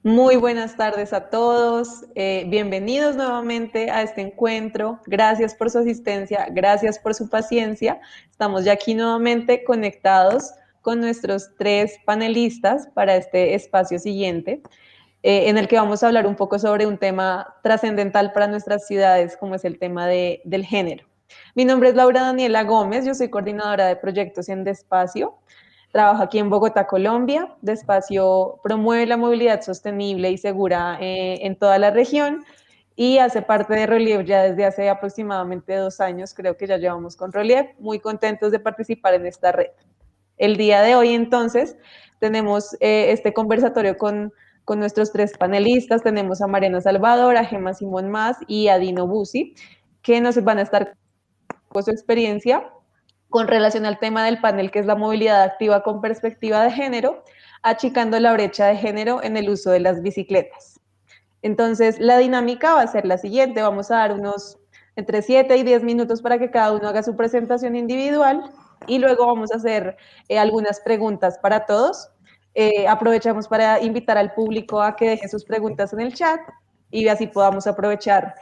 Muy buenas tardes a todos. Bienvenidos nuevamente a este encuentro. Gracias por su asistencia, gracias por su paciencia. Estamos ya aquí nuevamente conectados con nuestros tres panelistas para este espacio siguiente, en el que vamos a hablar un poco sobre un tema trascendental para nuestras ciudades, como es el tema del género. Mi nombre es Laura Daniela Gómez, yo soy coordinadora de proyectos en Despacio. Trabajo aquí en Bogotá, Colombia. Despacio promueve la movilidad sostenible y segura en toda la región y hace parte de Relief ya desde hace aproximadamente 2 años. Creo que ya llevamos con Relief. Muy contentos de participar en esta red. El día de hoy, entonces, tenemos este conversatorio con nuestros tres panelistas. Tenemos a Mariana Salvador, a Gemma Simón Más y a Dino Busi, que nos van a estar con su experiencia con relación al tema del panel, que es la movilidad activa con perspectiva de género, achicando la brecha de género en el uso de las bicicletas. Entonces, la dinámica va a ser la siguiente. Vamos a dar unos entre 7 y 10 minutos para que cada uno haga su presentación individual y luego vamos a hacer algunas preguntas para todos. Aprovechamos para invitar al público a que deje sus preguntas en el chat y así podamos aprovechar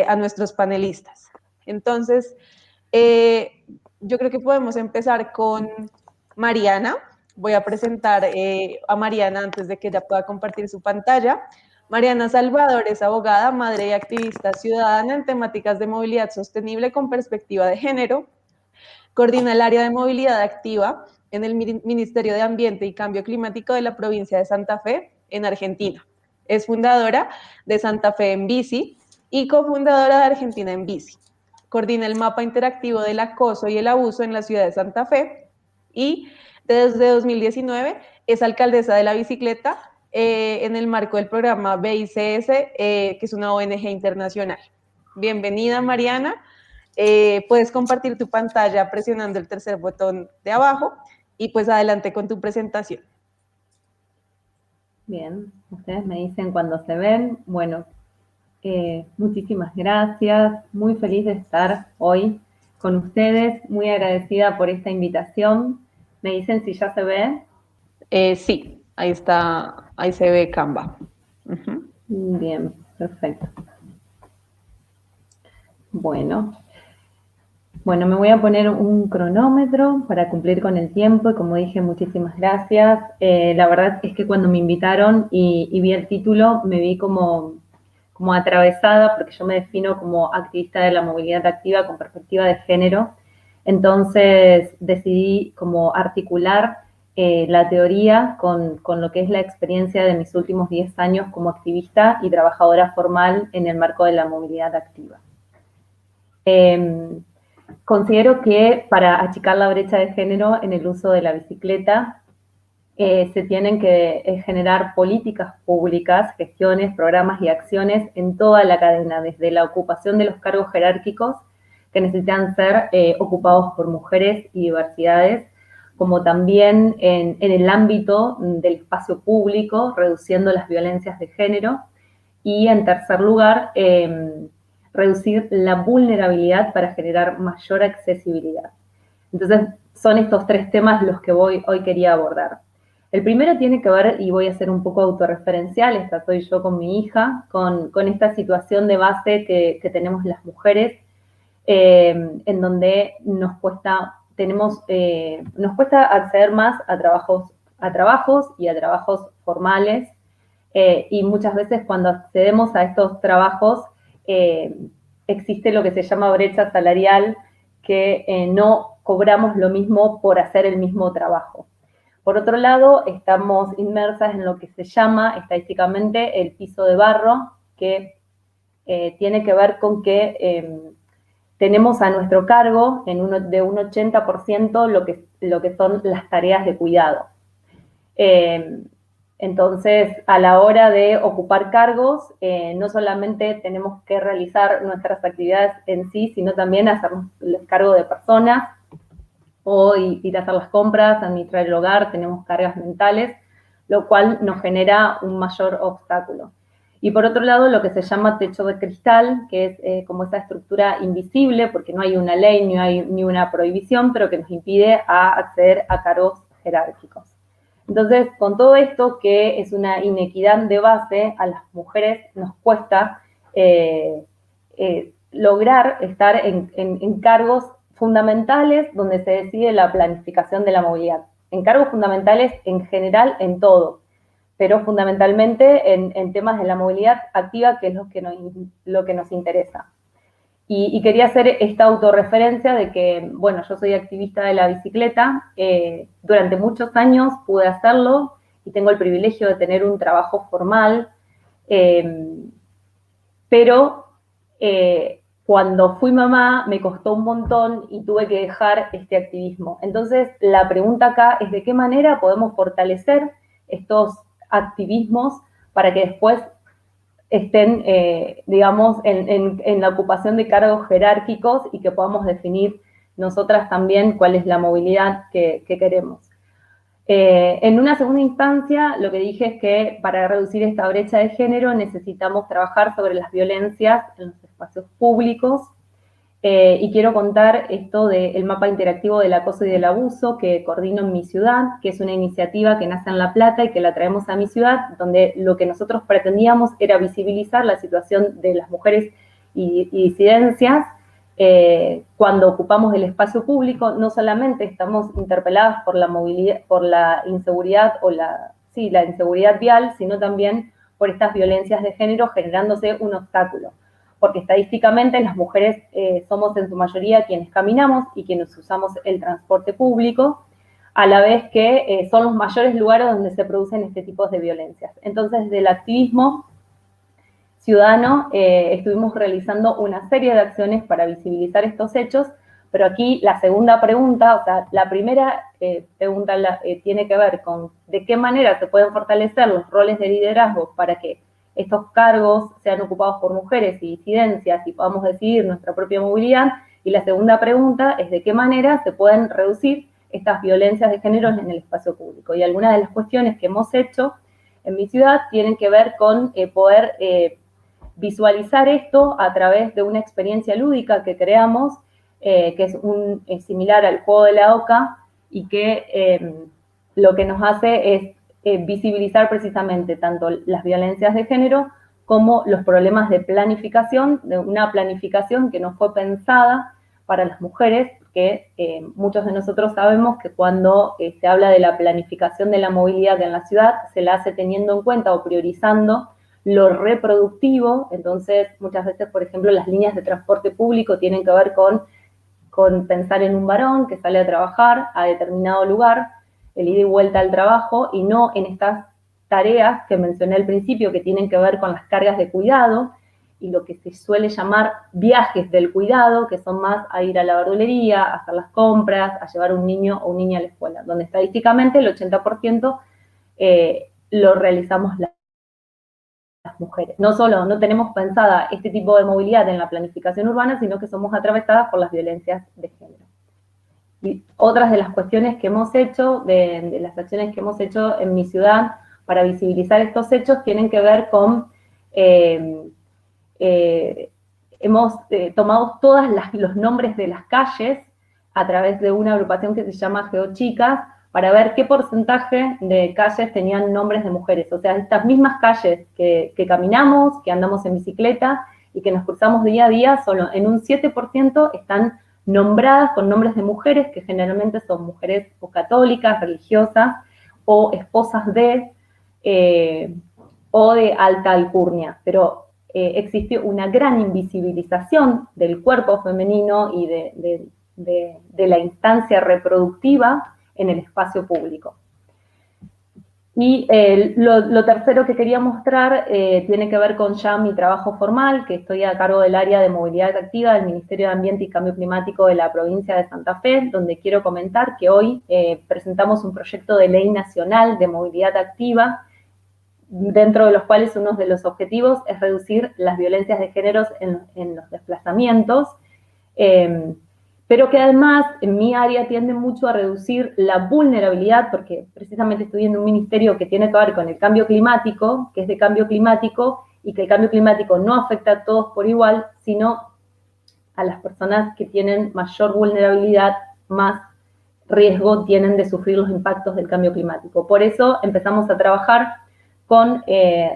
a nuestros panelistas. Entonces, eh, yo creo que podemos empezar con Mariana. Voy a presentar a Mariana antes de que ella pueda compartir su pantalla. Mariana Salvador es abogada, madre y activista ciudadana en temáticas de movilidad sostenible con perspectiva de género. Coordina el área de movilidad activa en el Ministerio de Ambiente y Cambio Climático de la provincia de Santa Fe, en Argentina. Es fundadora de Santa Fe en Bici y cofundadora de Argentina en Bici. Coordina el mapa interactivo del acoso y el abuso en la ciudad de Santa Fe y desde 2019 es alcaldesa de la bicicleta en el marco del programa BICS, que es una ONG internacional. Bienvenida, Mariana. Puedes compartir tu pantalla presionando el tercer botón de abajo y pues adelante con tu presentación. Bien, ustedes me dicen cuando se ven. Bueno, muchísimas gracias. Muy feliz de estar hoy con ustedes. Muy agradecida por esta invitación. Me dicen si ya se ve. Sí, ahí está, ahí se ve Canva. Bien, perfecto. Bueno, me voy a poner un cronómetro para cumplir con el tiempo y como dije, muchísimas gracias. La verdad es que cuando me invitaron y vi el título me vi como atravesada porque yo me defino como activista de la movilidad activa con perspectiva de género. Entonces decidí como articular la teoría con lo que es la experiencia de mis últimos 10 años como activista y trabajadora formal en el marco de la movilidad activa. Considero que para achicar la brecha de género en el uso de la bicicleta se tienen que generar políticas públicas, gestiones, programas y acciones en toda la cadena, desde la ocupación de los cargos jerárquicos que necesitan ser ocupados por mujeres y diversidades, como también en el ámbito del espacio público, reduciendo las violencias de género. Y en tercer lugar, reducir la vulnerabilidad para generar mayor accesibilidad. Entonces, son estos tres temas los que hoy quería abordar. El primero tiene que ver, y voy a ser un poco autorreferencial, esta soy yo con mi hija, con esta situación de base que tenemos las mujeres, en donde nos cuesta acceder más a trabajos y a trabajos formales, y muchas veces cuando accedemos a estos trabajos existe lo que se llama brecha salarial, que no cobramos lo mismo por hacer el mismo trabajo. Por otro lado, estamos inmersas en lo que se llama estadísticamente el piso de barro, que tiene que ver con que tenemos a nuestro cargo de un 80% lo que son las tareas de cuidado. Entonces, a la hora de ocupar cargos, no solamente tenemos que realizar nuestras actividades en sí, sino también hacernos cargo de personas o ir a hacer las compras, administrar el hogar, tenemos cargas mentales, lo cual nos genera un mayor obstáculo. Y por otro lado, lo que se llama techo de cristal, que es como esa estructura invisible, porque no hay una ley ni una prohibición, pero que nos impide acceder a cargos jerárquicos. Entonces, con todo esto, que es una inequidad de base, a las mujeres nos cuesta lograr estar en cargos fundamentales donde se decide la planificación de la movilidad. En cargos fundamentales en general en todo, pero fundamentalmente en temas de la movilidad activa, que es lo que nos interesa. Y quería hacer esta autorreferencia de que, bueno, yo soy activista de la bicicleta, durante muchos años pude hacerlo y tengo el privilegio de tener un trabajo formal, pero cuando fui mamá me costó un montón y tuve que dejar este activismo. Entonces, la pregunta acá es de qué manera podemos fortalecer estos activismos para que después estén, digamos, en la ocupación de cargos jerárquicos y que podamos definir nosotras también cuál es la movilidad que queremos. En una segunda instancia, lo que dije es que para reducir esta brecha de género necesitamos trabajar sobre las violencias en los espacios públicos, y quiero contar esto del mapa interactivo del acoso y del abuso que coordino en mi ciudad, que es una iniciativa que nace en La Plata y que la traemos a mi ciudad, donde lo que nosotros pretendíamos era visibilizar la situación de las mujeres y disidencias cuando ocupamos el espacio público. No solamente estamos interpeladas por la movilidad, por la inseguridad o la inseguridad vial, sino también por estas violencias de género generándose un obstáculo, porque estadísticamente las mujeres somos en su mayoría quienes caminamos y quienes usamos el transporte público, a la vez que son los mayores lugares donde se producen este tipo de violencias. Entonces, del activismo ciudadano estuvimos realizando una serie de acciones para visibilizar estos hechos, pero aquí la segunda pregunta, o sea, la primera pregunta tiene que ver con de qué manera se pueden fortalecer los roles de liderazgo para que estos cargos sean ocupados por mujeres y disidencias y podamos decidir nuestra propia movilidad. Y la segunda pregunta es de qué manera se pueden reducir estas violencias de género en el espacio público. Y algunas de las cuestiones que hemos hecho en mi ciudad tienen que ver con poder visualizar esto a través de una experiencia lúdica que creamos, que es similar al juego de la oca y que lo que nos hace es visibilizar precisamente tanto las violencias de género como los problemas de planificación, de una planificación que no fue pensada para las mujeres, que muchos de nosotros sabemos que cuando se habla de la planificación de la movilidad en la ciudad, se la hace teniendo en cuenta o priorizando lo reproductivo. Entonces, muchas veces, por ejemplo, las líneas de transporte público tienen que ver con pensar en un varón que sale a trabajar a determinado lugar, el ida y vuelta al trabajo, y no en estas tareas que mencioné al principio que tienen que ver con las cargas de cuidado y lo que se suele llamar viajes del cuidado, que son más a ir a la verdulería, a hacer las compras, a llevar un niño o niña a la escuela, donde estadísticamente el 80% lo realizamos las mujeres. No solo no tenemos pensada este tipo de movilidad en la planificación urbana, sino que somos atravesadas por las violencias de género. Y otras de las cuestiones que hemos hecho, de las acciones que hemos hecho en mi ciudad para visibilizar estos hechos, tienen que ver con, hemos tomado todos los nombres de las calles a través de una agrupación que se llama GeoChicas, para ver qué porcentaje de calles tenían nombres de mujeres. O sea, estas mismas calles que caminamos, que andamos en bicicleta y que nos cruzamos día a día, solo en un 7% están nombradas con nombres de mujeres, que generalmente son mujeres o católicas, religiosas, o esposas de, o de alta alcurnia. Pero existe una gran invisibilización del cuerpo femenino y de la instancia reproductiva en el espacio público. Y lo tercero que quería mostrar tiene que ver con ya mi trabajo formal, que estoy a cargo del área de movilidad activa del Ministerio de Ambiente y Cambio Climático de la provincia de Santa Fe, donde quiero comentar que hoy presentamos un proyecto de ley nacional de movilidad activa, dentro de los cuales uno de los objetivos es reducir las violencias de género en los desplazamientos, pero que además en mi área tiende mucho a reducir la vulnerabilidad, porque precisamente estoy en un ministerio que tiene que ver con el cambio climático, que es de cambio climático, y que el cambio climático no afecta a todos por igual, sino a las personas que tienen mayor vulnerabilidad, más riesgo tienen de sufrir los impactos del cambio climático. Por eso empezamos a trabajar con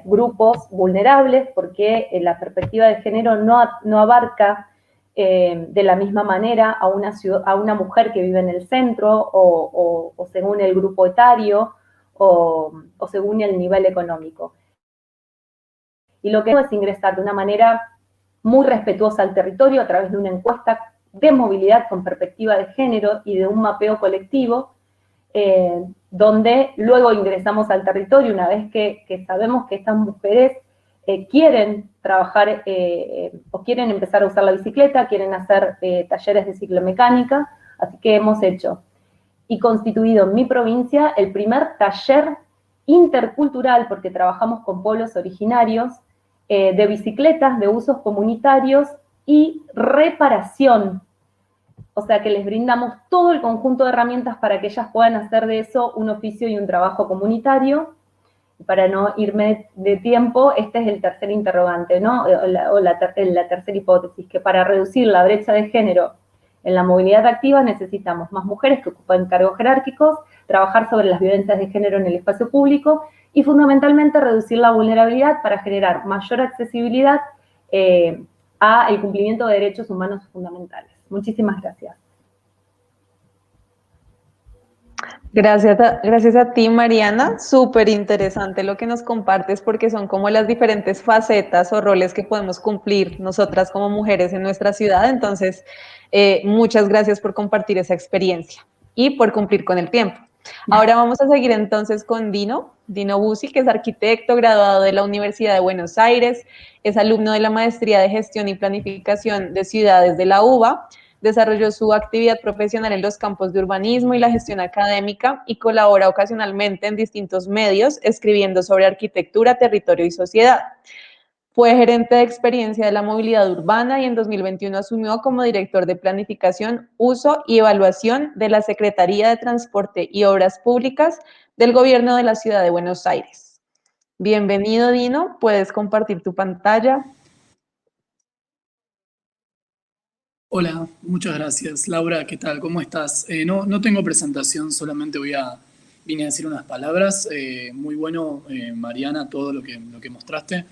grupos vulnerables, porque la perspectiva de género no abarca de la misma manera a una mujer que vive en el centro o según el grupo etario o según el nivel económico. Y lo que es ingresar de una manera muy respetuosa al territorio a través de una encuesta de movilidad con perspectiva de género y de un mapeo colectivo, donde luego ingresamos al territorio una vez que sabemos que estas mujeres quieren trabajar o quieren empezar a usar la bicicleta, quieren hacer talleres de ciclomecánica, así que hemos hecho y constituido en mi provincia el primer taller intercultural, porque trabajamos con pueblos originarios, de bicicletas de usos comunitarios y reparación. O sea que les brindamos todo el conjunto de herramientas para que ellas puedan hacer de eso un oficio y un trabajo comunitario. Para no irme de tiempo, este es el tercer interrogante, ¿no? La tercera hipótesis, que para reducir la brecha de género en la movilidad activa necesitamos más mujeres que ocupan cargos jerárquicos, trabajar sobre las violencias de género en el espacio público y fundamentalmente reducir la vulnerabilidad para generar mayor accesibilidad a el cumplimiento de derechos humanos fundamentales. Muchísimas gracias. Gracias a ti, Mariana. Súper interesante lo que nos compartes porque son como las diferentes facetas o roles que podemos cumplir nosotras como mujeres en nuestra ciudad. Entonces, muchas gracias por compartir esa experiencia y por cumplir con el tiempo. Ahora vamos a seguir entonces con Dino Busi, que es arquitecto graduado de la Universidad de Buenos Aires, es alumno de la Maestría de Gestión y Planificación de Ciudades de la UBA, desarrolló su actividad profesional en los campos de urbanismo y la gestión académica y colabora ocasionalmente en distintos medios escribiendo sobre arquitectura, territorio y sociedad. Fue gerente de experiencia de la movilidad urbana y en 2021 asumió como director de planificación, uso y evaluación de la Secretaría de Transporte y Obras Públicas del Gobierno de la Ciudad de Buenos Aires. Bienvenido, Dino. Puedes compartir tu pantalla. Hola, muchas gracias. Laura, ¿qué tal? ¿Cómo estás? No tengo presentación, solamente vine a decir unas palabras. Muy bueno, Mariana, todo lo que mostraste.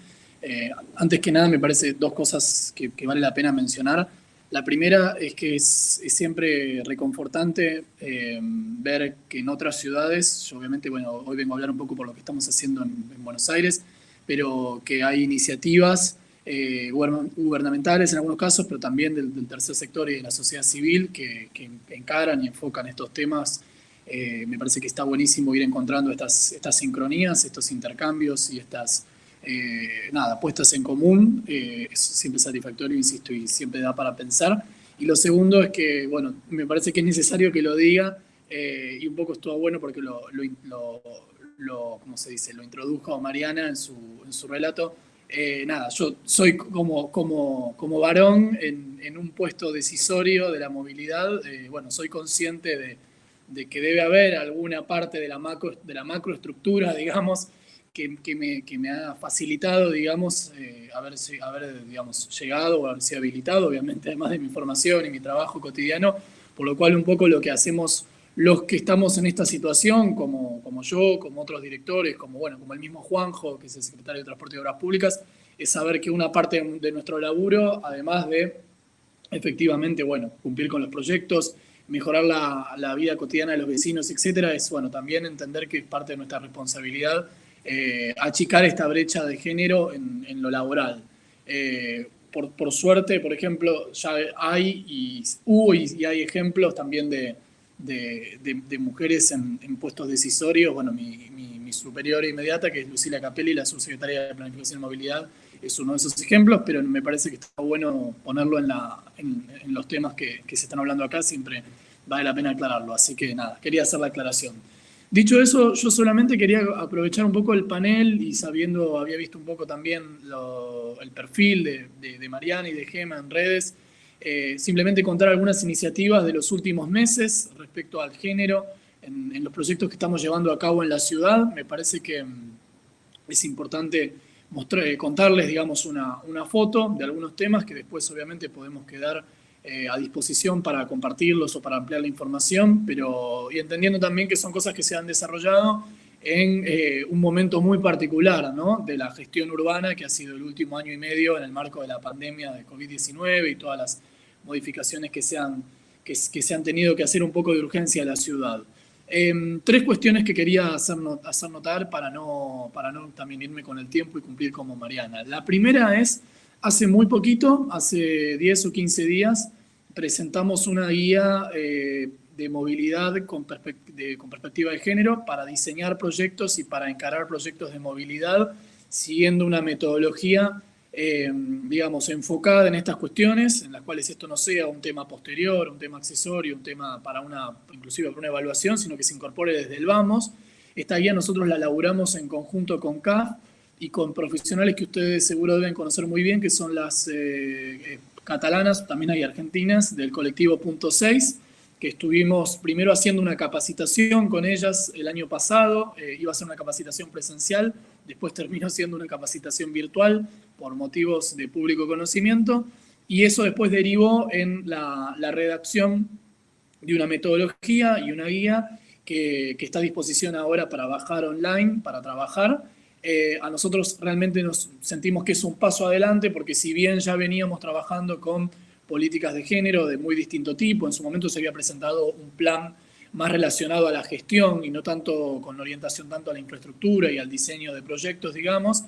Antes que nada, me parece dos cosas que vale la pena mencionar. La primera es que es siempre reconfortante ver que en otras ciudades, yo obviamente, bueno, hoy vengo a hablar un poco por lo que estamos haciendo en Buenos Aires, pero que hay iniciativas gubernamentales en algunos casos, pero también del tercer sector y de la sociedad civil que encaran y enfocan estos temas. Me parece que está buenísimo ir encontrando estas sincronías, estos intercambios y estas puestas en común. Es siempre satisfactorio, insisto, y siempre da para pensar. Y lo segundo es que, bueno, me parece que es necesario que lo diga y un poco estuvo bueno porque ¿cómo se dice? Lo introdujo Mariana en su relato. Yo soy como varón en un puesto decisorio de la movilidad. Bueno, soy consciente de que debe haber alguna parte de la macroestructura, digamos, que me ha facilitado, digamos, haber digamos, llegado o haber sido habilitado, obviamente, además de mi formación y mi trabajo cotidiano, por lo cual un poco lo que hacemos los que estamos en esta situación, como yo, como otros directores, como el mismo Juanjo, que es el secretario de Transporte y Obras Públicas, es saber que una parte de nuestro laburo, además de efectivamente, cumplir con los proyectos, mejorar la vida cotidiana de los vecinos, etcétera, es, también entender que es parte de nuestra responsabilidad achicar esta brecha de género en lo laboral. Por suerte, por ejemplo, ya hubo y hay ejemplos también de mujeres en puestos decisorios. Mi superiora inmediata, que es Lucila Capelli, la subsecretaria de Planificación y Movilidad, es uno de esos ejemplos, pero me parece que está bueno ponerlo en los temas que se están hablando acá, siempre vale la pena aclararlo. Así que nada, quería hacer la aclaración. Dicho eso, yo solamente quería aprovechar un poco el panel y había visto un poco también el perfil de Mariana y de Gema en redes, simplemente contar algunas iniciativas de los últimos meses respecto al género en los proyectos que estamos llevando a cabo en la ciudad. Me parece que es importante contarles, digamos, una foto de algunos temas que después obviamente podemos quedar a disposición para compartirlos o para ampliar la información, y entendiendo también que son cosas que se han desarrollado en un momento muy particular, ¿no?, de la gestión urbana, que ha sido el último año y medio en el marco de la pandemia de COVID-19 y todas las modificaciones que se han tenido que hacer un poco de urgencia a la ciudad. Tres cuestiones que quería hacer notar para no también irme con el tiempo y cumplir como Mariana. La primera es, hace muy poquito, hace 10 o 15 días, presentamos una guía de movilidad con perspectiva de género para diseñar proyectos y para encarar proyectos de movilidad siguiendo una metodología, digamos, enfocada en estas cuestiones, en las cuales esto no sea un tema posterior, un tema accesorio, un tema inclusive para una evaluación, sino que se incorpore desde el vamos. Esta guía nosotros la elaboramos en conjunto con CAF y con profesionales que ustedes seguro deben conocer muy bien, que son las catalanas, también hay argentinas, del colectivo Punto 6, que estuvimos primero haciendo una capacitación con ellas el año pasado, iba a ser una capacitación presencial, después terminó siendo una capacitación virtual por motivos de público conocimiento, y eso después derivó en la redacción de una metodología y una guía que está a disposición ahora para bajar online, para trabajar. A nosotros realmente nos sentimos que es un paso adelante, porque si bien ya veníamos trabajando con políticas de género de muy distinto tipo, en su momento se había presentado un plan más relacionado a la gestión y no tanto con orientación tanto a la infraestructura y al diseño de proyectos, digamos.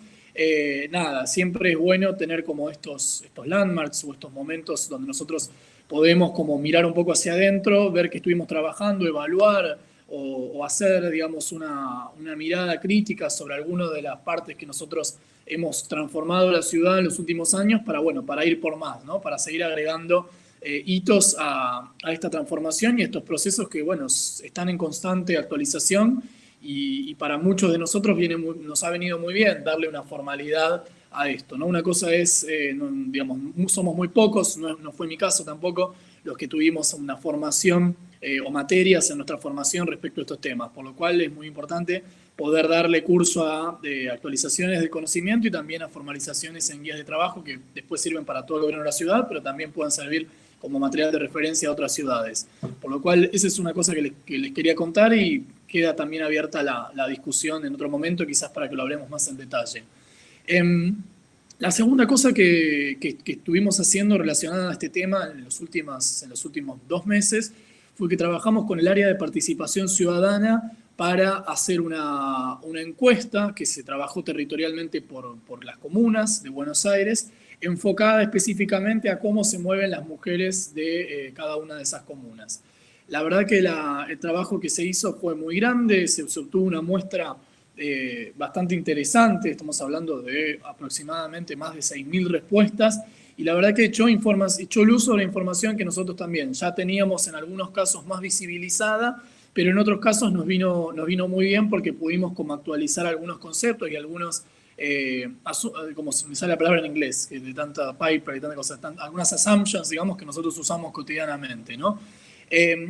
Siempre es bueno tener como estos landmarks o estos momentos donde nosotros podemos como mirar un poco hacia adentro, ver que estuvimos trabajando, evaluar o hacer, digamos, una mirada crítica sobre algunas de las partes que nosotros hemos transformado la ciudad en los últimos años para ir por más, ¿no?, para seguir agregando hitos a esta transformación y estos procesos que, están en constante actualización y para muchos de nosotros nos ha venido muy bien darle una formalidad a esto, ¿no? Una cosa es, somos muy pocos, no fue mi caso tampoco, los que tuvimos una formación o materias en nuestra formación respecto a estos temas, por lo cual es muy importante poder darle curso a actualizaciones de conocimiento y también a formalizaciones en guías de trabajo que después sirven para todo el gobierno de la ciudad, pero también pueden servir como material de referencia a otras ciudades. Por lo cual, esa es una cosa que les quería contar y queda también abierta la discusión en otro momento, quizás para que lo hablemos más en detalle. La segunda cosa que estuvimos haciendo relacionada a este tema en los últimos 2 meses fue que trabajamos con el área de participación ciudadana para hacer una encuesta que se trabajó territorialmente por las comunas de Buenos Aires, enfocada específicamente a cómo se mueven las mujeres de cada una de esas comunas. La verdad que el trabajo que se hizo fue muy grande, se obtuvo una muestra bastante interesante, estamos hablando de aproximadamente más de 6.000 respuestas, y la verdad que echó luz sobre información que nosotros también ya teníamos en algunos casos más visibilizada, pero en otros casos nos vino muy bien porque pudimos como actualizar algunos conceptos y algunos, como me sale la palabra en inglés, que de tanta paper y tanta cosa, algunas assumptions, digamos, que nosotros usamos cotidianamente, ¿no?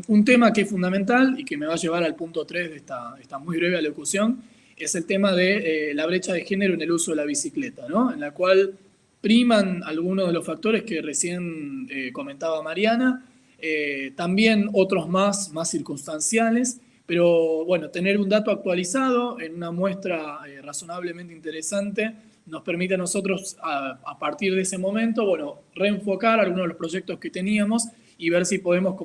Un tema que es fundamental y que me va a llevar al punto 3 de esta muy breve alocución es el tema de la brecha de género en el uso de la bicicleta, ¿no?, en la cual priman algunos de los factores que recién comentaba Mariana, también otros más circunstanciales, pero tener un dato actualizado en una muestra razonablemente interesante nos permite a nosotros, a partir de ese momento, reenfocar algunos de los proyectos que teníamos y ver si podemos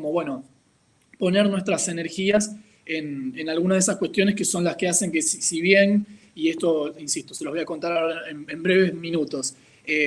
poner nuestras energías en algunas de esas cuestiones que son las que hacen que, si bien, y esto, insisto, se los voy a contar ahora en breves minutos,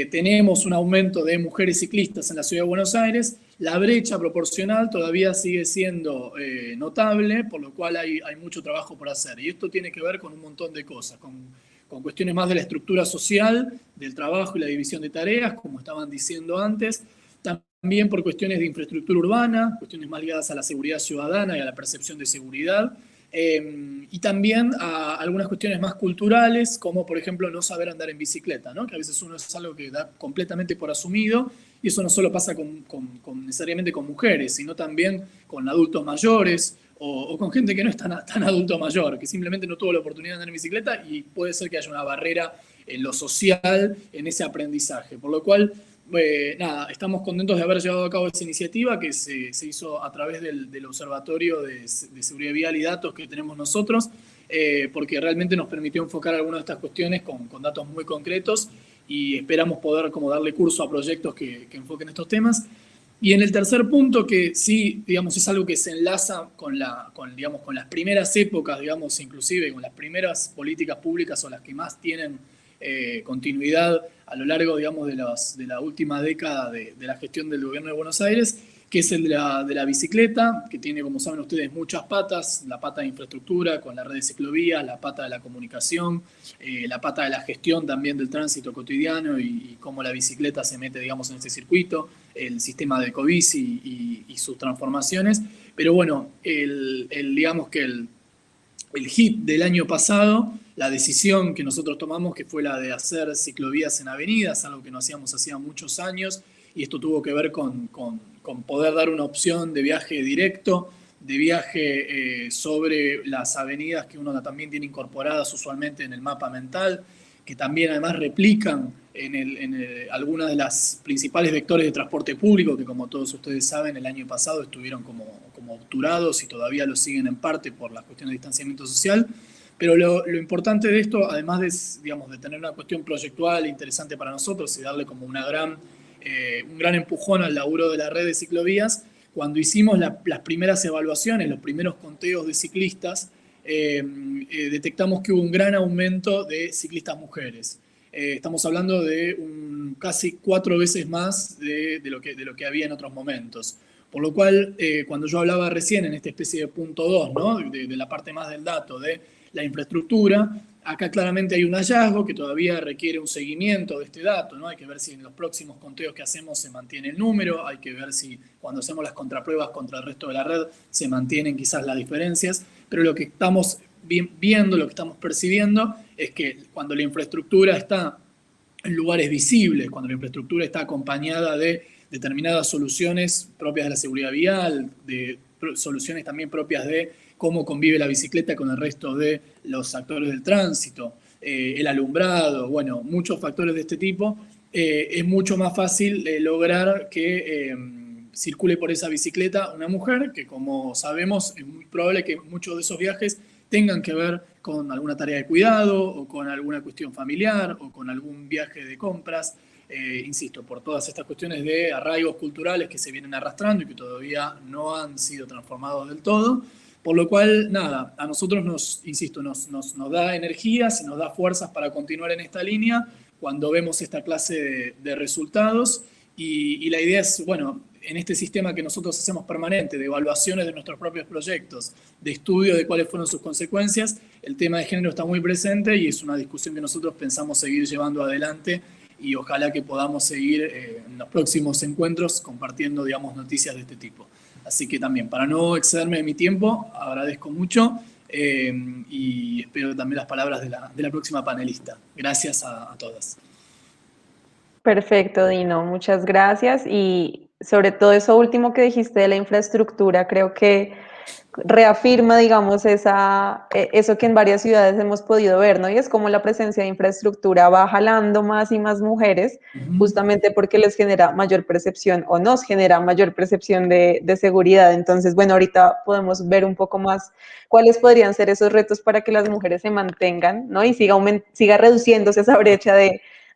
tenemos un aumento de mujeres ciclistas en la ciudad de Buenos Aires, la brecha proporcional todavía sigue siendo notable, por lo cual hay mucho trabajo por hacer. Y esto tiene que ver con un montón de cosas, con cuestiones más de la estructura social, del trabajo y la división de tareas, como estaban diciendo antes, también por cuestiones de infraestructura urbana, cuestiones más ligadas a la seguridad ciudadana y a la percepción de seguridad, y también a algunas cuestiones más culturales, como por ejemplo no saber andar en bicicleta, ¿no?, que a veces uno es algo que da completamente por asumido, y eso no solo pasa necesariamente con mujeres, sino también con adultos mayores o con gente que no es tan adulto mayor, que simplemente no tuvo la oportunidad de andar en bicicleta y puede ser que haya una barrera en lo social, en ese aprendizaje. Por lo cual nada, estamos contentos de haber llevado a cabo esa iniciativa que se hizo a través del Observatorio de Seguridad Vial y Datos que tenemos nosotros, porque realmente nos permitió enfocar algunas de estas cuestiones con datos muy concretos y esperamos poder como darle curso a proyectos que enfoquen estos temas. Y en el tercer punto, que sí, digamos, es algo que se enlaza digamos, con las primeras épocas, digamos, inclusive con las primeras políticas públicas o las que más tienen continuidad a lo largo, digamos, de la última década de la gestión del gobierno de Buenos Aires, que es el de la bicicleta, que tiene, como saben ustedes, muchas patas: la pata de infraestructura con la red de ciclovías, la pata de la comunicación, la pata de la gestión también del tránsito cotidiano y cómo la bicicleta se mete, digamos, en este circuito, el sistema de ecobici y sus transformaciones. Pero bueno, digamos que el hit del año pasado, la decisión que nosotros tomamos, que fue la de hacer ciclovías en avenidas, algo que no hacíamos hacía muchos años, y esto tuvo que ver con poder dar una opción de viaje directo, de viaje sobre las avenidas que uno también tiene incorporadas usualmente en el mapa mental, que también además replican en algunas de las principales vectores de transporte público, que como todos ustedes saben, el año pasado estuvieron como obturados y todavía lo siguen en parte por las cuestiones de distanciamiento social. Pero lo importante de esto, además de, digamos, de tener una cuestión proyectual interesante para nosotros y darle como un gran empujón al laburo de la red de ciclovías, cuando hicimos las primeras evaluaciones, los primeros conteos de ciclistas, detectamos que hubo un gran aumento de ciclistas mujeres. Estamos hablando de casi 4 veces más de lo que había en otros momentos. Por lo cual, cuando yo hablaba recién en esta especie de punto 2, ¿no? de la parte más del dato, de la infraestructura, acá claramente hay un hallazgo que todavía requiere un seguimiento de este dato, ¿no? Hay que ver si en los próximos conteos que hacemos se mantiene el número, hay que ver si cuando hacemos las contrapruebas contra el resto de la red se mantienen quizás las diferencias, pero lo que estamos viendo, lo que estamos percibiendo es que cuando la infraestructura está en lugares visibles, cuando la infraestructura está acompañada de determinadas soluciones propias de la seguridad vial, de soluciones también propias de cómo convive la bicicleta con el resto de los actores del tránsito, el alumbrado, bueno, muchos factores de este tipo, es mucho más fácil lograr que circule por esa bicicleta una mujer, que como sabemos es muy probable que muchos de esos viajes tengan que ver con alguna tarea de cuidado o con alguna cuestión familiar o con algún viaje de compras. Insisto, por todas estas cuestiones de arraigos culturales que se vienen arrastrando y que todavía no han sido transformados del todo. Por lo cual, nada, a nosotros nos da energías y nos da fuerzas para continuar en esta línea cuando vemos esta clase de resultados. Y la idea es, bueno, en este sistema que nosotros hacemos permanente, de evaluaciones de nuestros propios proyectos, de estudio de cuáles fueron sus consecuencias, el tema de género está muy presente y es una discusión que nosotros pensamos seguir llevando adelante y ojalá que podamos seguir en los próximos encuentros compartiendo, digamos, noticias de este tipo. Así que también, para no excederme de mi tiempo, agradezco mucho y espero también las palabras de la próxima panelista. Gracias a todas. Perfecto, Dino, muchas gracias. Y sobre todo eso último que dijiste de la infraestructura, creo que reafirma, digamos, eso que en varias ciudades hemos podido ver, ¿no? Y es como la presencia de infraestructura va jalando más y más mujeres, justamente porque les genera mayor percepción o nos genera mayor percepción de seguridad. Entonces, bueno, ahorita podemos ver un poco más cuáles podrían ser esos retos para que las mujeres se mantengan, ¿no? Y siga reduciéndose esa brecha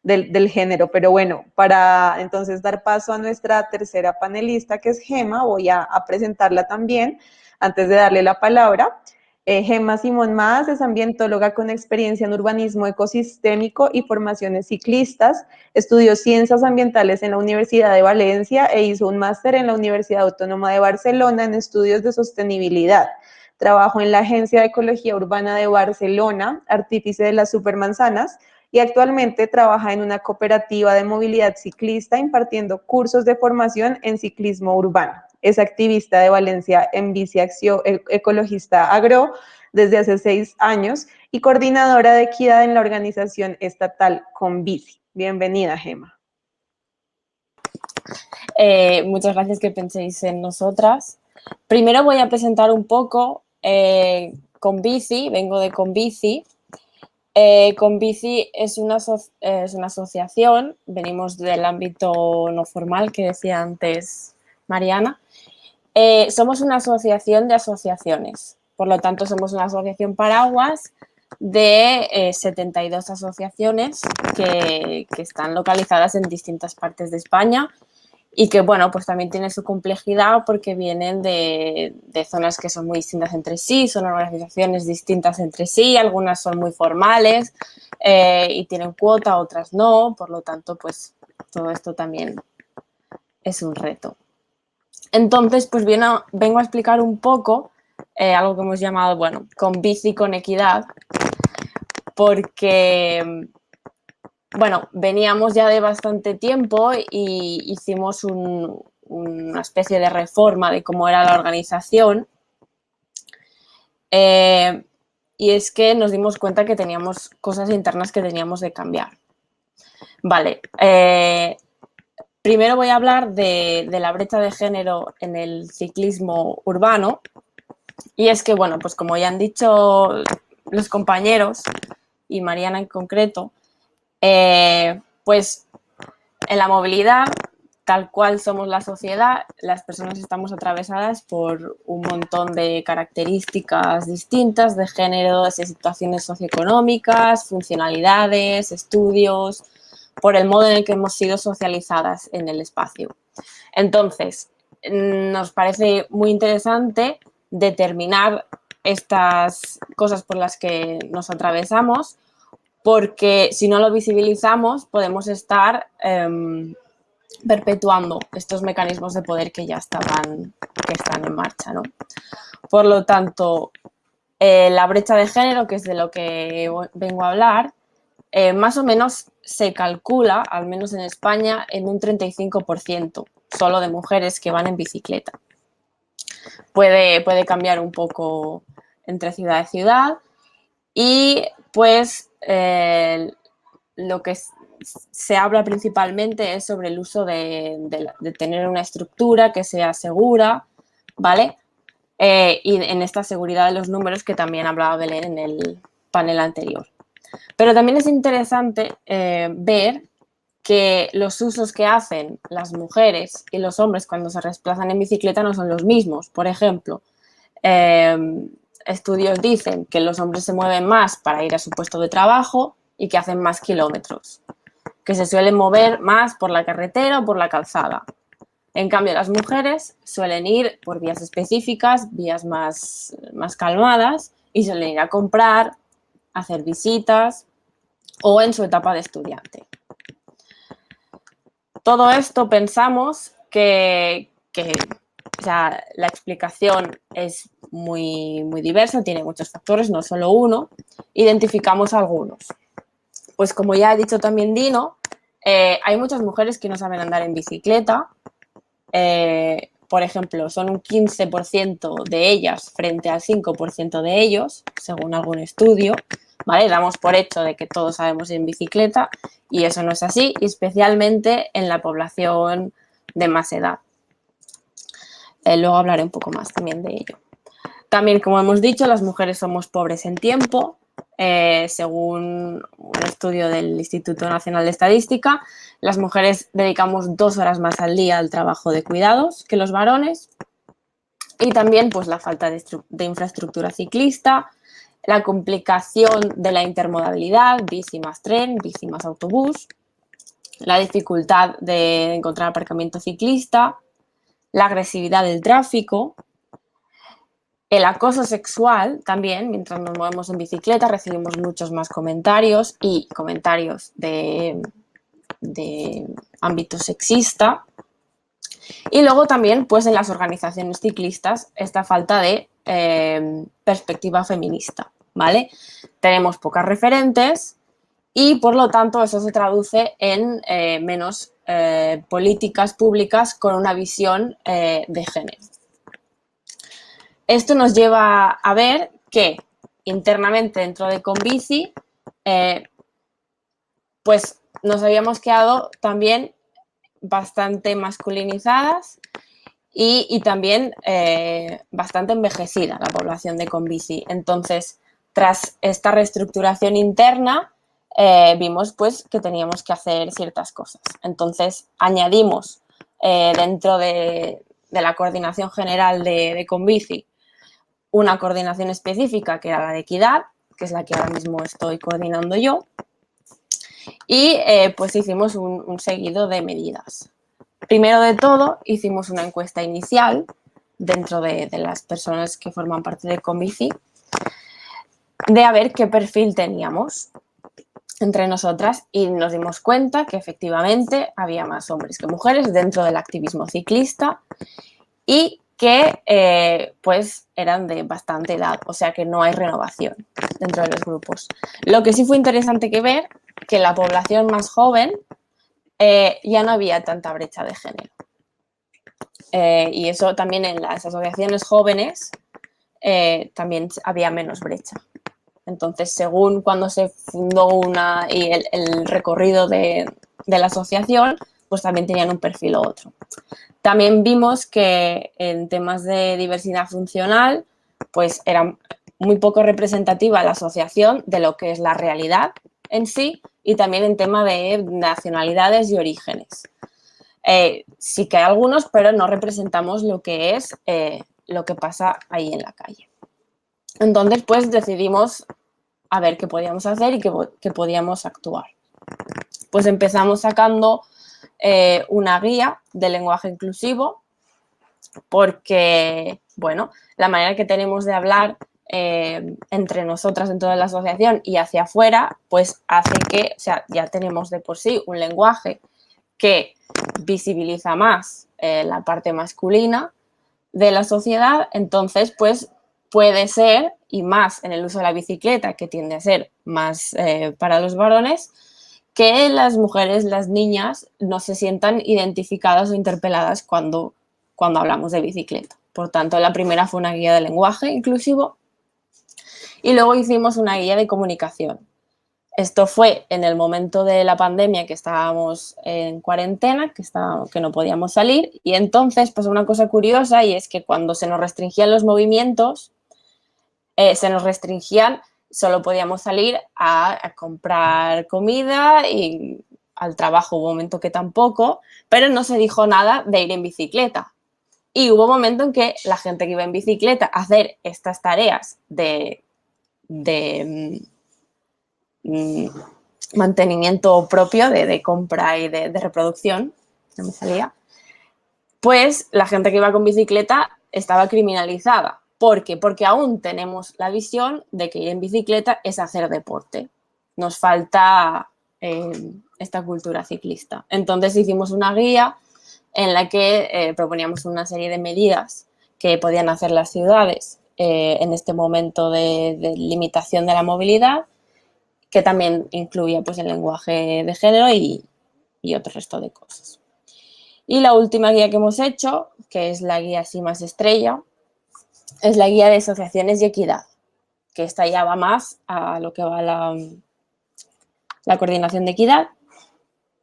del género. Pero bueno, para entonces dar paso a nuestra tercera panelista, que es Gema, voy a presentarla también antes de darle la palabra. Gema Simón Más es ambientóloga con experiencia en urbanismo ecosistémico y formaciones ciclistas. Estudió ciencias ambientales en la Universidad de Valencia e hizo un máster en la Universidad Autónoma de Barcelona en estudios de sostenibilidad. Trabajó en la Agencia de Ecología Urbana de Barcelona, artífice de las Supermanzanas, y actualmente trabaja en una cooperativa de movilidad ciclista impartiendo cursos de formación en ciclismo urbano. Es activista de Valencia en Bici Acció Ecologista Agro desde hace 6 años y coordinadora de equidad en la organización estatal Conbici. Bienvenida, Gema. Muchas gracias que penséis en nosotras. Primero voy a presentar un poco Conbici, vengo de Conbici. Convici es una asociación, venimos del ámbito no formal que decía antes Mariana. Somos una asociación de asociaciones, por lo tanto somos una asociación paraguas de 72 asociaciones que están localizadas en distintas partes de España y que, bueno, pues también tiene su complejidad porque vienen de zonas que son muy distintas entre sí, son organizaciones distintas entre sí, algunas son muy formales y tienen cuota, otras no, por lo tanto, pues todo esto también es un reto. Entonces, pues vengo a explicar un poco algo que hemos llamado, bueno, Convici con equidad, porque, bueno, veníamos ya de bastante tiempo y hicimos una especie de reforma de cómo era la organización. Y es que nos dimos cuenta que teníamos cosas internas que teníamos de cambiar. Vale, primero voy a hablar de la brecha de género en el ciclismo urbano. Y es que, bueno, pues como ya han dicho los compañeros, y Mariana en concreto, pues en la movilidad, tal cual somos la sociedad, las personas estamos atravesadas por un montón de características distintas de género, de situaciones socioeconómicas, funcionalidades, estudios, por el modo en el que hemos sido socializadas en el espacio. Entonces, nos parece muy interesante determinar estas cosas por las que nos atravesamos, porque si no lo visibilizamos podemos estar perpetuando estos mecanismos de poder que ya están en marcha, ¿no? Por lo tanto, la brecha de género, que es de lo que vengo a hablar, más o menos se calcula, al menos en España, en un 35% solo de mujeres que van en bicicleta. Puede cambiar un poco entre ciudad y ciudad y pues lo que se habla principalmente es sobre el uso de tener una estructura que sea segura, ¿vale? Y en esta seguridad de los números que también hablaba Belén en el panel anterior. Pero también es interesante ver que los usos que hacen las mujeres y los hombres cuando se desplazan en bicicleta no son los mismos. Por ejemplo, estudios dicen que los hombres se mueven más para ir a su puesto de trabajo y que hacen más kilómetros, que se suelen mover más por la carretera o por la calzada. En cambio, las mujeres suelen ir por vías específicas, vías más calmadas, y suelen ir a comprar, hacer visitas o en su etapa de estudiante. Todo esto pensamos que o sea, la explicación es muy diversa, tiene muchos factores, no solo uno. Identificamos algunos. Pues como ya ha dicho también Dino, hay muchas mujeres que no saben andar en bicicleta. Por ejemplo, son un 15% de ellas frente al 5% de ellos, según algún estudio. ¿Vale? Damos por hecho de que todos sabemos ir en bicicleta y eso no es así, y especialmente en la población de más edad. Luego hablaré un poco más también de ello. También, como hemos dicho, las mujeres somos pobres en tiempo. Según un estudio del Instituto Nacional de Estadística, las mujeres dedicamos 2 horas más al día al trabajo de cuidados que los varones. Y también pues, la falta de infraestructura ciclista, la complicación de la intermodalidad, bici más tren, bici más autobús, la dificultad de encontrar aparcamiento ciclista, la agresividad del tráfico, el acoso sexual también. Mientras nos movemos en bicicleta recibimos muchos más comentarios y comentarios de ámbito sexista. Y luego también pues en las organizaciones ciclistas esta falta de perspectiva feminista, ¿vale? Tenemos pocas referentes y por lo tanto eso se traduce en menos políticas públicas con una visión de género. Esto nos lleva a ver que internamente dentro de Convici pues nos habíamos quedado también bastante masculinizadas y también bastante envejecida la población de Convici. Entonces, tras esta reestructuración interna, vimos pues que teníamos que hacer ciertas cosas. Entonces añadimos dentro de la coordinación general de Convici una coordinación específica que era la de equidad, que es la que ahora mismo estoy coordinando yo, y pues hicimos un seguido de medidas. Primero de todo, hicimos una encuesta inicial dentro de las personas que forman parte de Convici, de a ver qué perfil teníamos entre nosotras, y nos dimos cuenta que efectivamente había más hombres que mujeres dentro del activismo ciclista y que pues eran de bastante edad, o sea que no hay renovación dentro de los grupos. Lo que sí fue interesante que ver que en la población más joven ya no había tanta brecha de género. Y eso también en las asociaciones jóvenes también había menos brecha. Entonces, según cuando se fundó una y el recorrido de la asociación, pues también tenían un perfil u otro. También vimos que en temas de diversidad funcional, pues era muy poco representativa la asociación de lo que es la realidad en sí y también en tema de nacionalidades y orígenes. Sí que hay algunos, pero no representamos lo que es lo que pasa ahí en la calle. Entonces, pues decidimos a ver qué podíamos hacer y qué podíamos actuar. Pues empezamos sacando una guía de lenguaje inclusivo porque, bueno, la manera que tenemos de hablar entre nosotras dentro de la asociación y hacia afuera, pues hace que, o sea, ya tenemos de por sí un lenguaje que visibiliza más la parte masculina de la sociedad, entonces, pues puede ser, y más en el uso de la bicicleta, que tiende a ser más para los varones, que las mujeres, las niñas, no se sientan identificadas o interpeladas cuando hablamos de bicicleta. Por tanto, la primera fue una guía de lenguaje inclusivo y luego hicimos una guía de comunicación. Esto fue en el momento de la pandemia que estábamos en cuarentena, que no podíamos salir, y entonces pasó una cosa curiosa y es que cuando se nos restringían los movimientos, se nos restringían, solo podíamos salir a comprar comida y al trabajo hubo un momento que tampoco, pero no se dijo nada de ir en bicicleta. Y hubo un momento en que la gente que iba en bicicleta a hacer estas tareas de mantenimiento propio, de compra y de reproducción, no me salía, pues la gente que iba con bicicleta estaba criminalizada. ¿Por qué? Porque aún tenemos la visión de que ir en bicicleta es hacer deporte. Nos falta esta cultura ciclista. Entonces hicimos una guía en la que proponíamos una serie de medidas que podían hacer las ciudades en este momento de limitación de la movilidad, que también incluía pues, el lenguaje de género y otro resto de cosas. Y la última guía que hemos hecho, que es la guía así más estrella, es la guía de asociaciones y equidad, que esta ya va más a lo que va la coordinación de equidad,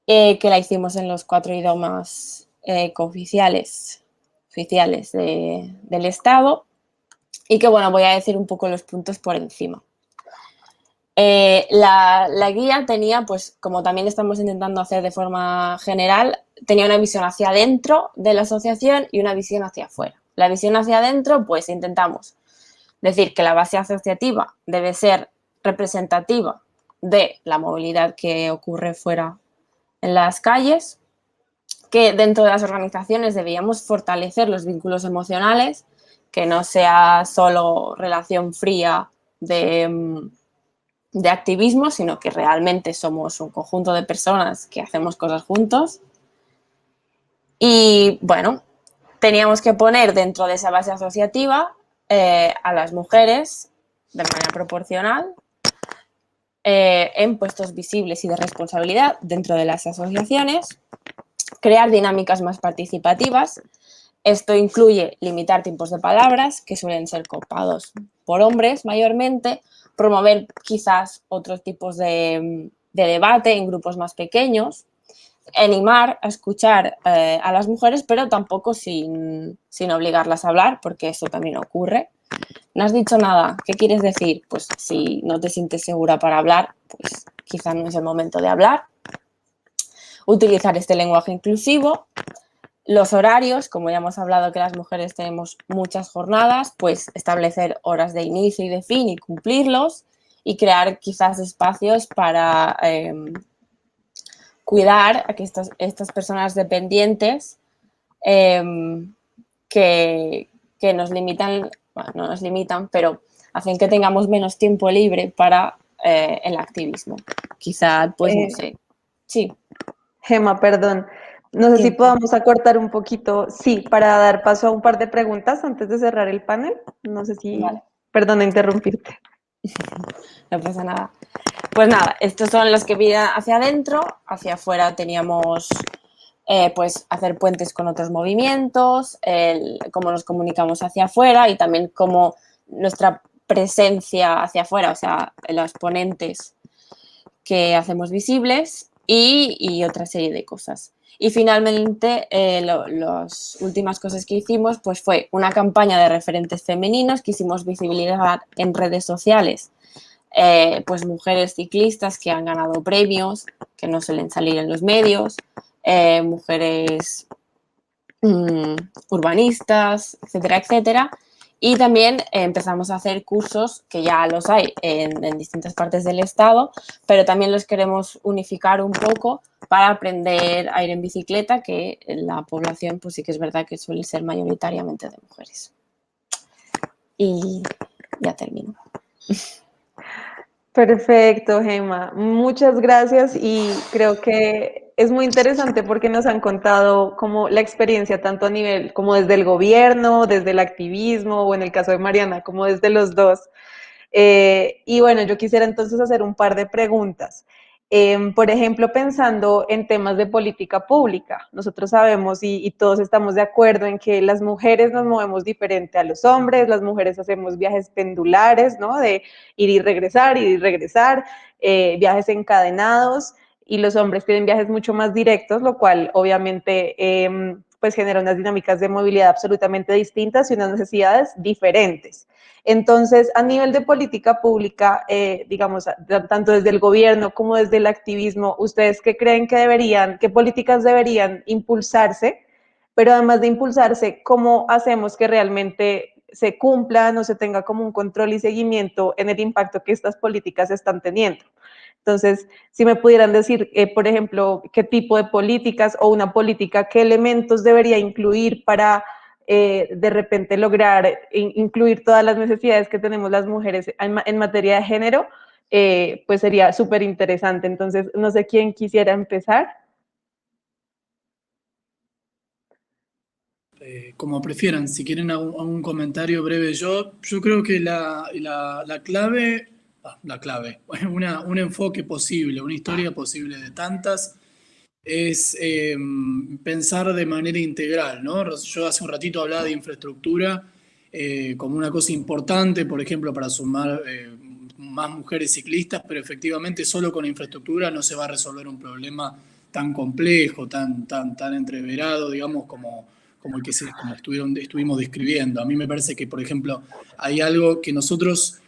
que la hicimos en los 4 idiomas oficiales del Estado y que, bueno, voy a decir un poco los puntos por encima. La guía tenía, pues como también estamos intentando hacer de forma general, tenía una visión hacia adentro de la asociación y una visión hacia afuera. La visión hacia adentro, pues intentamos decir que la base asociativa debe ser representativa de la movilidad que ocurre fuera en las calles, que dentro de las organizaciones debíamos fortalecer los vínculos emocionales, que no sea solo relación fría de activismo, sino que realmente somos un conjunto de personas que hacemos cosas juntos. Y bueno, teníamos que poner dentro de esa base asociativa a las mujeres de manera proporcional en puestos visibles y de responsabilidad dentro de las asociaciones, crear dinámicas más participativas. Esto incluye limitar tiempos de palabras, que suelen ser copados por hombres mayormente, promover quizás otros tipos de debate en grupos más pequeños, animar a escuchar a las mujeres, pero tampoco sin obligarlas a hablar, porque eso también ocurre. no has dicho nada, ¿qué quieres decir? Pues si no te sientes segura para hablar, pues quizá no es el momento de hablar. Utilizar este lenguaje inclusivo. Los horarios, como ya hemos hablado que las mujeres tenemos muchas jornadas, pues establecer horas de inicio y de fin y cumplirlos, y crear quizás espacios para cuidar a que estas personas dependientes que nos limitan, bueno, no nos limitan, pero hacen que tengamos menos tiempo libre para el activismo. Quizá, pues no sé. Sí. Gema, perdón. No sé si Tiempo. podamos acortar un poquito, sí, para dar paso a un par de preguntas antes de cerrar el panel. No sé si, Vale. perdón interrumpirte. No pasa nada. Pues nada, estos son los que vienen hacia adentro. Hacia afuera teníamos pues hacer puentes con otros movimientos, cómo nos comunicamos hacia afuera y también cómo nuestra presencia hacia afuera, o sea, los ponentes que hacemos visibles y otra serie de cosas. Y finalmente, las últimas cosas que hicimos pues fue una campaña de referentes femeninos. Quisimos visibilizar en redes sociales pues mujeres ciclistas que han ganado premios, que no suelen salir en los medios, mujeres urbanistas, etcétera, etcétera. Y también empezamos a hacer cursos, que ya los hay en distintas partes del estado, pero también los queremos unificar un poco para aprender a ir en bicicleta, que en la población pues sí que es verdad que suele ser mayoritariamente de mujeres. Y ya termino. Perfecto, Gema. Muchas gracias y creo que es muy interesante porque nos han contado como la experiencia tanto a nivel como desde el gobierno, desde el activismo o en el caso de Mariana, como desde los dos. Y bueno, yo quisiera entonces hacer un par de preguntas. Por ejemplo, pensando en temas de política pública, nosotros sabemos y todos estamos de acuerdo en que las mujeres nos movemos diferente a los hombres, las mujeres hacemos viajes pendulares, ¿no? De ir y regresar, viajes encadenados, y los hombres tienen viajes mucho más directos, lo cual obviamente pues genera unas dinámicas de movilidad absolutamente distintas y unas necesidades diferentes. Entonces, a nivel de política pública, digamos, tanto desde el gobierno como desde el activismo, ¿ustedes qué creen que deberían, qué políticas deberían impulsarse? Pero además de impulsarse, ¿cómo hacemos que realmente se cumplan o se tenga como un control y seguimiento en el impacto que estas políticas están teniendo? Entonces, si me pudieran decir, por ejemplo, qué tipo de políticas o una política, qué elementos debería incluir para de repente lograr incluir todas las necesidades que tenemos las mujeres en materia de género, pues sería súper interesante. Entonces, no sé quién quisiera empezar. Como prefieran, si quieren hago un comentario breve yo creo que la clave, un enfoque posible, una historia posible de tantas, es pensar de manera integral, ¿no? Yo hace un ratito hablaba de infraestructura como una cosa importante, por ejemplo, para sumar más mujeres ciclistas, pero efectivamente solo con infraestructura no se va a resolver un problema tan complejo, tan entreverado, digamos, como el que como estuvimos describiendo. A mí me parece que, por ejemplo, hay algo que nosotros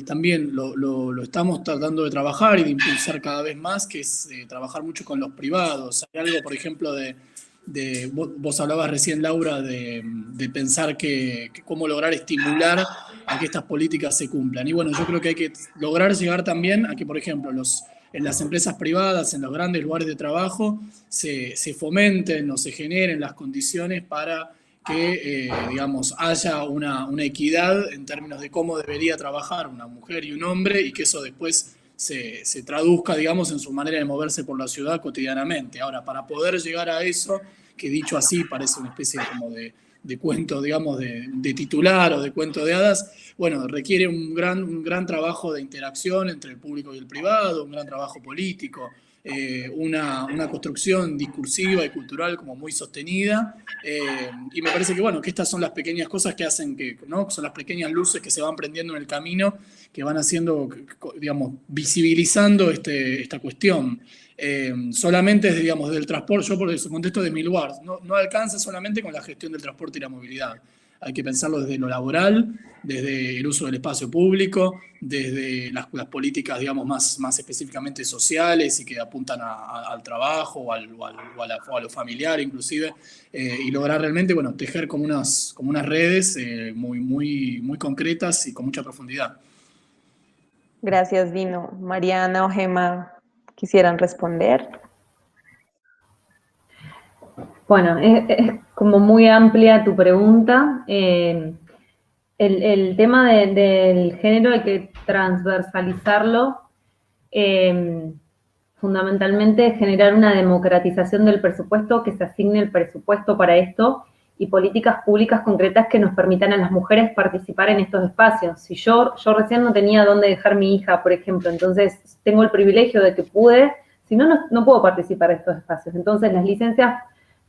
también lo estamos tratando de trabajar y de impulsar cada vez más, que es trabajar mucho con los privados. Hay algo, por ejemplo, vos hablabas recién, Laura, de pensar que cómo lograr estimular a que estas políticas se cumplan. Y bueno, yo creo que hay que lograr llegar también a que, por ejemplo, en las empresas privadas, en los grandes lugares de trabajo, se fomenten o se generen las condiciones para que, digamos, haya una equidad en términos de cómo debería trabajar una mujer y un hombre y que eso después se traduzca, digamos, en su manera de moverse por la ciudad cotidianamente. Ahora, para poder llegar a eso, que dicho así parece una especie como de cuento, digamos, de titular o de cuento de hadas, bueno, requiere un gran trabajo de interacción entre el público y el privado, un gran trabajo político, una construcción discursiva y cultural como muy sostenida, y me parece que, bueno, que estas son las pequeñas cosas que hacen que, ¿no? Son las pequeñas luces que se van prendiendo en el camino, que van haciendo, digamos, visibilizando esta cuestión. Solamente desde, digamos, del transporte, yo por eso contesto de mi lugar, no alcanza solamente con la gestión del transporte y la movilidad. hay que pensarlo desde lo laboral, desde el uso del espacio público, desde las políticas, digamos, más específicamente sociales y que apuntan al trabajo o a lo familiar inclusive, y lograr realmente, bueno, tejer como unas redes muy concretas y con mucha profundidad. Gracias, Dino. Mariana o Gema, ¿quisieran responder? Bueno, es como muy amplia tu pregunta. El tema del género hay que transversalizarlo. Fundamentalmente generar una democratización del presupuesto, que se asigne el presupuesto para esto y políticas públicas concretas que nos permitan a las mujeres participar en estos espacios. Si yo recién no tenía dónde dejar mi hija, por ejemplo, entonces tengo el privilegio de que pude, si no, no puedo participar en estos espacios. Entonces las licencias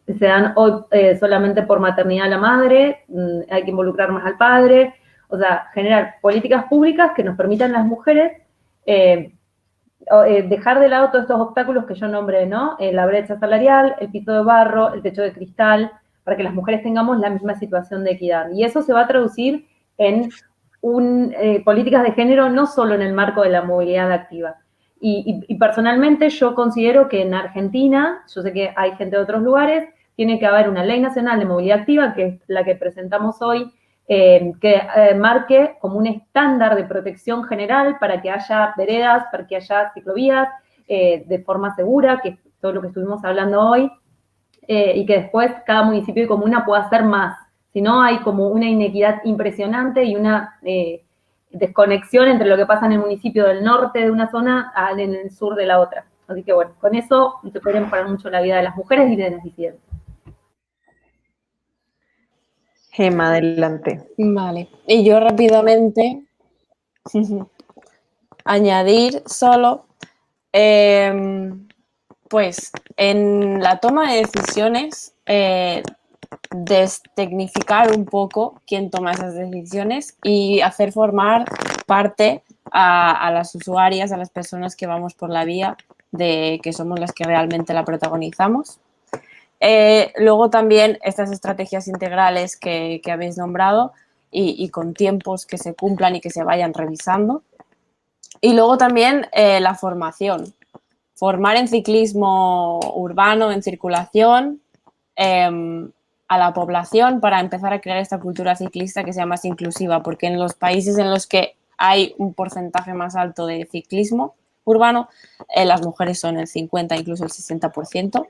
se dan hoy solamente por maternidad a la madre, hay que involucrar más al padre, o sea, generar políticas públicas que nos permitan a las mujeres dejar de lado todos estos obstáculos que yo nombré, ¿no? La brecha salarial, el piso de barro, el techo de cristal, para que las mujeres tengamos la misma situación de equidad. Y eso se va a traducir en políticas de género no solo en el marco de la movilidad activa. Y personalmente yo considero que en Argentina, yo sé que hay gente de otros lugares, tiene que haber una ley nacional de movilidad activa, que es la que presentamos hoy, que marque como un estándar de protección general para que haya veredas, para que haya ciclovías de forma segura, que es todo lo que estuvimos hablando hoy, y que después cada municipio y comuna pueda hacer más. Si no, hay como una inequidad impresionante y una desconexión entre lo que pasa en el municipio del norte de una zona en el sur de la otra. Así que bueno, con eso se puede mejorar mucho la vida de las mujeres y de las disidentes. Gema, adelante. Vale, y yo rápidamente añadir solo, pues en la toma de decisiones, destecnificar un poco quién toma esas decisiones y hacer formar parte a las usuarias, a las personas que vamos por la vía de que somos las que realmente la protagonizamos. Luego también estas estrategias integrales que habéis nombrado y con tiempos que se cumplan y que se vayan revisando. Y luego también la formación. Formar en ciclismo urbano, en circulación, a la población para empezar a crear esta cultura ciclista que sea más inclusiva, porque en los países en los que hay un porcentaje más alto de ciclismo urbano, las mujeres son el 50, incluso el 60%.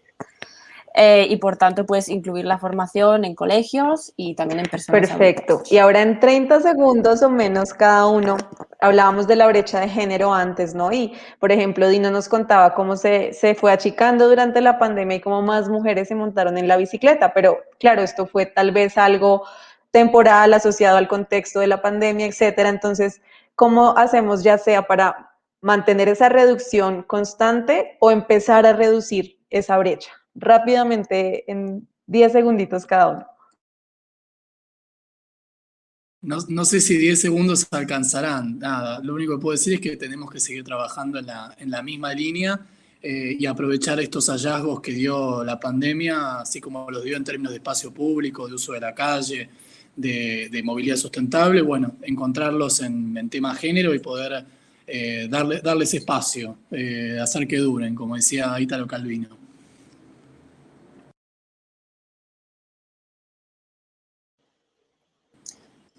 Y por tanto, pues incluir la formación en colegios y también en personas Perfecto. adultas. Y ahora en 30 segundos o menos cada uno, hablábamos de la brecha de género antes, ¿no? Y, por ejemplo, Dino nos contaba cómo se fue achicando durante la pandemia y cómo más mujeres se montaron en la bicicleta, pero claro, esto fue tal vez algo temporal asociado al contexto de la pandemia, etcétera. Entonces, ¿cómo hacemos ya sea para mantener esa reducción constante o empezar a reducir esa brecha? Rápidamente, en 10 segunditos cada uno. No sé si 10 segundos alcanzarán, nada, lo único que puedo decir es que tenemos que seguir trabajando en la misma línea y aprovechar estos hallazgos que dio la pandemia, así como los dio en términos de espacio público, de uso de la calle, de movilidad sustentable, bueno, encontrarlos en tema género y poder darles espacio, hacer que duren, como decía Italo Calvino.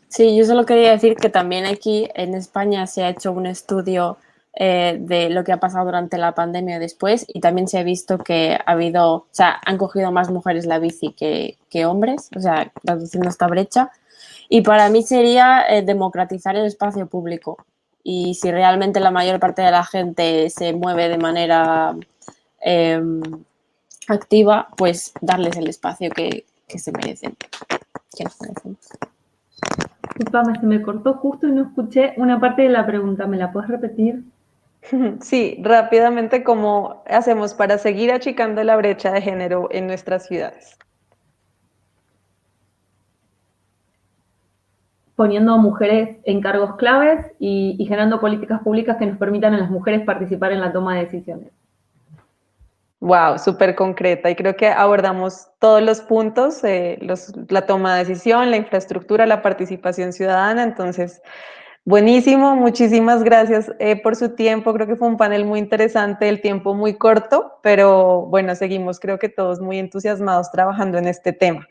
Sí, yo solo quería decir que también aquí en España se ha hecho un estudio de lo que ha pasado durante la pandemia después y también se ha visto que han cogido más mujeres la bici que hombres, o sea, reduciendo esta brecha. Y para mí sería democratizar el espacio público. Y si realmente la mayor parte de la gente se mueve de manera activa, pues darles el espacio que se merecen, que nos merecemos. Disculpame, se me cortó justo y no escuché una parte de la pregunta. ¿Me la puedes repetir? Sí, rápidamente, ¿cómo hacemos para seguir achicando la brecha de género en nuestras ciudades? Poniendo a mujeres en cargos claves y generando políticas públicas que nos permitan a las mujeres participar en la toma de decisiones. Wow, súper concreta y creo que abordamos todos los puntos, la toma de decisión, la infraestructura, la participación ciudadana. Entonces, buenísimo, muchísimas gracias por su tiempo. Creo que fue un panel muy interesante, el tiempo muy corto, pero bueno, seguimos creo que todos muy entusiasmados trabajando en este tema.